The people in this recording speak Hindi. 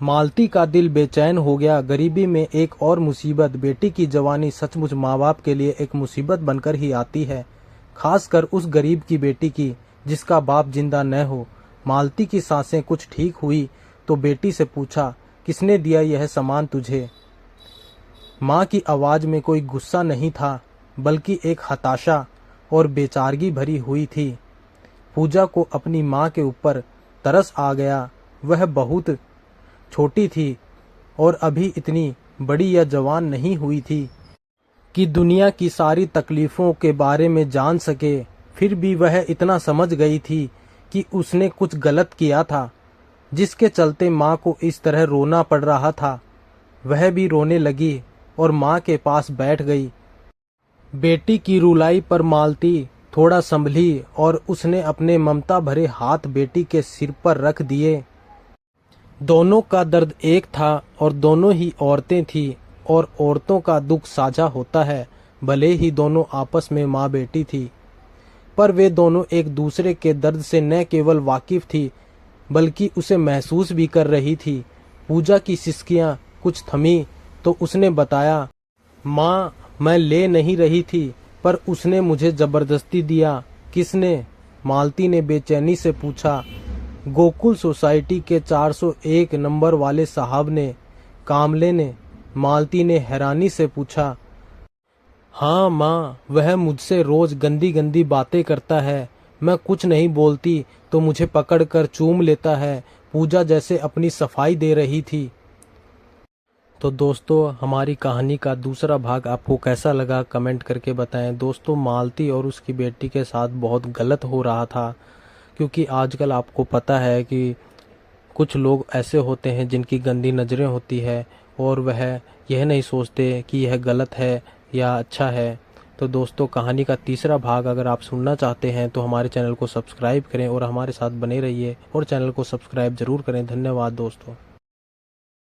मालती का दिल बेचैन हो गया। गरीबी में एक और मुसीबत। बेटी की जवानी सचमुच माँ बाप के लिए एक मुसीबत बनकर ही आती है, खासकर उस गरीब की बेटी की जिसका बाप जिंदा न हो। मालती की सांसें कुछ ठीक हुई तो बेटी से पूछा, किसने दिया यह सामान तुझे? माँ की आवाज में कोई गुस्सा नहीं था, बल्कि एक हताशा और बेचारगी भरी हुई थी। पूजा को अपनी माँ के ऊपर तरस आ गया। वह बहुत छोटी थी और अभी इतनी बड़ी या जवान नहीं हुई थी कि दुनिया की सारी तकलीफों के बारे में जान सके। फिर भी वह इतना समझ गई थी कि उसने कुछ गलत किया था, जिसके चलते माँ को इस तरह रोना पड़ रहा था। वह भी रोने लगी और माँ के पास बैठ गई। बेटी की रुलाई पर मालती थोड़ा संभली और उसने अपने ममता भरे हाथ बेटी के सिर पर रख दिए। दोनों का दर्द एक था और दोनों ही औरतें थीं, और औरतों का दुख साझा होता है। भले ही दोनों आपस में माँ बेटी थी, पर वे दोनों एक दूसरे के दर्द से न केवल वाकिफ थी, बल्कि उसे महसूस भी कर रही थी। पूजा की सिसकियां कुछ थमी तो उसने बताया, माँ, मैं ले नहीं रही थी, पर उसने मुझे जबरदस्ती दिया। किसने? मालती ने बेचैनी से पूछा। गोकुल सोसाइटी के 401 नंबर वाले साहब ने। कामले ने? मालती ने हैरानी से पूछा। हाँ माँ, वह मुझसे रोज गंदी गंदी बातें करता है। मैं कुछ नहीं बोलती तो मुझे पकड़कर चूम लेता है। पूजा जैसे अपनी सफाई दे रही थी। तो दोस्तों, हमारी कहानी का दूसरा भाग आपको कैसा लगा कमेंट करके बताएं। दोस्तों, मालती और उसकी बेटी के साथ बहुत गलत हो रहा था, क्योंकि आजकल आपको पता है कि कुछ लोग ऐसे होते हैं जिनकी गंदी नज़रें होती है और वह यह नहीं सोचते कि यह गलत है या अच्छा है। तो दोस्तों, कहानी का तीसरा भाग अगर आप सुनना चाहते हैं तो हमारे चैनल को सब्सक्राइब करें और हमारे साथ बने रहिए, और चैनल को सब्सक्राइब ज़रूर करें। धन्यवाद दोस्तों।